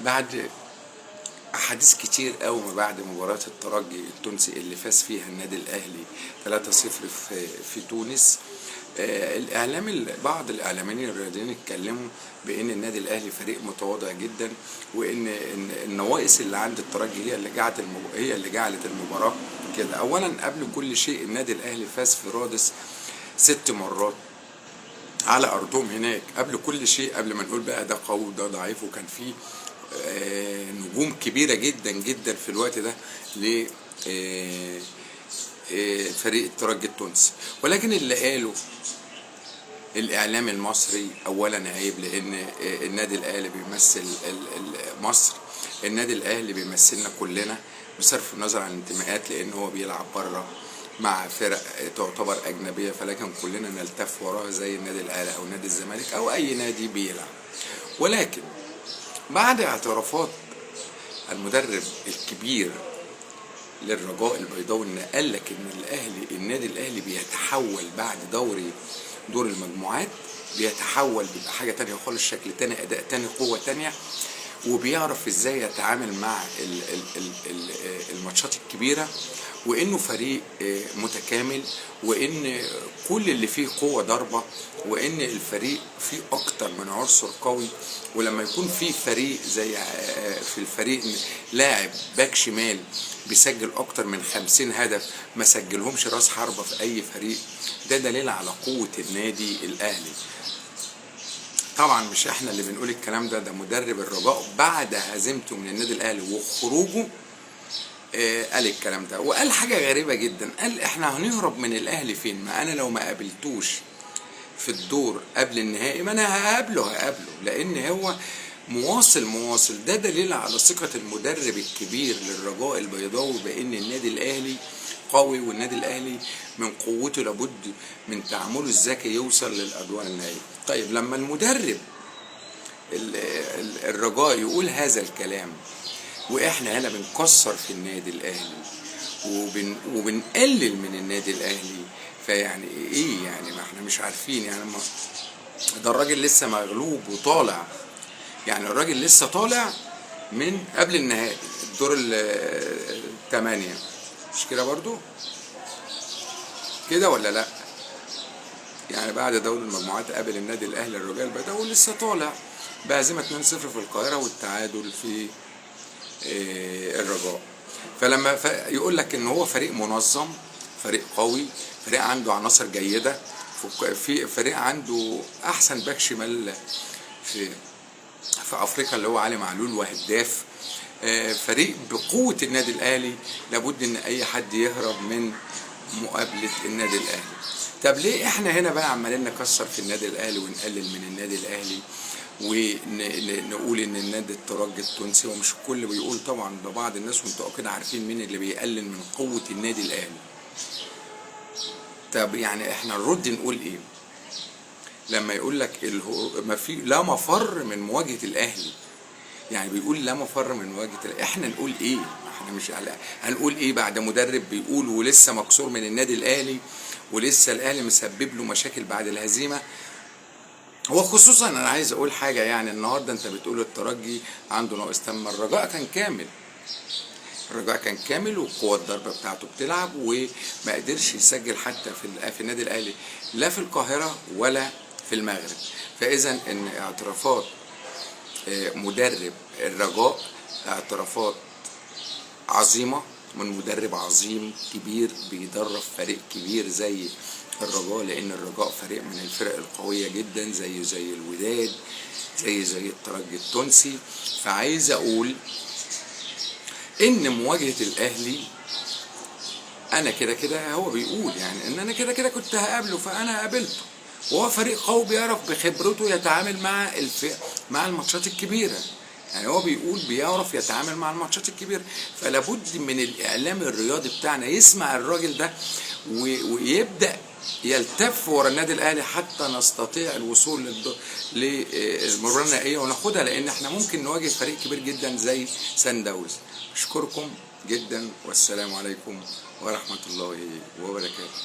بعد أحاديث كتير قوي ما بعد مباراة الترجي التونسي اللي فاز فيها النادي الأهلي 3-0 في تونس. بعض الإعلاميين الرياضيين اتكلموا بأن النادي الأهلي فريق متواضع جدا، وأن النواقص اللي عند الترجي هي اللي جعلت المباراة كده. أولا قبل كل شيء النادي الأهلي فاز في رادس 6 مرات على أرضهم هناك. قبل كل شيء، قبل ما نقول بقى ده قوي وده ضعيف، وكان فيه نجوم كبيرة جدا جدا في الوقت ده لفريق الترجي التونسي. ولكن اللي قاله الإعلام المصري أولا عيب، لأن النادي الأهلي بيمثل مصر، النادي الأهلي بيمثلنا كلنا بصرف النظر عن الانتماءات، لأن هو بيلعب بره مع فرق تعتبر أجنبية، فلكن كلنا نلتف وراها زي النادي الأهلي أو نادي الزمالك أو أي نادي بيلعب. ولكن بعد اعترافات المدرب الكبير للرجاء البيضاوي ان قال لك ان النادي الاهلي بيتحول بعد دور المجموعات، بيتحول بيبقى حاجه تانية خالص، شكل تاني، اداء تاني، قوه تانية، وبيعرف ازاي يتعامل مع الماتشات الكبيره، وانه فريق متكامل، وان كل اللي فيه قوه ضربه، وان الفريق فيه اكتر من عنصر قوي. ولما يكون في فريق زي في الفريق لاعب باك شمال بيسجل اكتر من 50 هدف ما سجلهمش راس حربة في اي فريق، ده دليل على قوة النادي الاهلي. طبعا مش احنا اللي بنقول الكلام ده مدرب الرجاء بعد هزيمته من النادي الاهلي وخروجه قال الكلام ده. وقال حاجة غريبة جدا، قال احنا هنهرب من الاهلي فين؟ ما انا لو ما قابلتوش في الدور قبل النهائي ما انا هقابله، لان هو مواصل. ده دليل على ثقة المدرب الكبير للرجاء البيضاوي بان النادي الاهلي قوي، والنادي الاهلي من قوته لابد من تعامله الذكي يوصل للادوار النهائية. طيب لما المدرب الرجاء يقول هذا الكلام، واحنا هنا بنكسر في النادي الاهلي وبنقلل من النادي الاهلي، فيعني ايه يعني؟ ما احنا مش عارفين يعني. ده الراجل لسه مغلوب وطالع، يعني الراجل لسه طالع من قبل النهائي الدور ال8، مش كده برضو كده ولا لا؟ يعني بعد دور المجموعات قابل النادي الاهلي الرجال البيضاوي لسه طالع بهزيمة 2-0 في القاهرة والتعادل في الرجاء. فلما يقول لك ان هو فريق منظم، فريق قوي، فريق عنده عناصر جيدة، في فريق عنده احسن باك شمال في افريقيا اللي هو علي معلول وهداف، فريق بقوة النادي الاهلي، لابد ان اي حد يهرب من مقابلة النادي الاهلي. طب ليه احنا هنا بقى عمالين نكسر في النادي الاهلي ونقلل من النادي الاهلي ونقول ان النادي الترجي التونسي؟ ومش الكل بيقول طبعا، ده بعض الناس، وانتوا كده عارفين مين اللي بيقلل من قوة النادي الاهلي. طب يعني احنا نرد نقول ايه لما يقول لك ما في لا مفر من مواجهة الاهلي؟ يعني بيقول لا مفر من مواجهة الاهلي، احنا نقول ايه؟ احنا مش هنقول ايه بعد مدرب بيقول ولسه مكسور من النادي الاهلي، ولسه الاهلي مسبب له مشاكل بعد الهزيمة؟ هو خصوصا انا عايز اقول حاجة، يعني النهاردة انت بتقول الترجي عنده ناقص، تم الرجاء كان كامل، الرجاء كان كامل وقوة الضربة بتاعته بتلعب، وما قدرش يسجل حتى في النادي الاهلي لا في القاهرة ولا في المغرب. فاذا ان اعترافات مدرب الرجاء اعترافات عظيمة من مدرب عظيم كبير بيدرب فريق كبير زي الرجاء، لان الرجاء فريق من الفرق القوية جدا زي الوداد، زي الترجي التونسي. فعايز اقول ان مواجهة الاهلي انا كده هو بيقول يعني ان انا كده كنت هقابله، فانا قابلته، وهو فريق قوي بيعرف بخبرته يتعامل مع الماتشات الكبيرة. يعني هو بيقول بيعرف يتعامل مع الماتشات الكبيرة، فلابد من الاعلام الرياضي بتاعنا يسمع الراجل ده ويبدأ يلتف ورا النادي الاهلي حتى نستطيع الوصول للمباراة النهائية وناخدها، لان احنا ممكن نواجه فريق كبير جدا زي سان داونز. اشكركم جدا والسلام عليكم ورحمة الله وبركاته.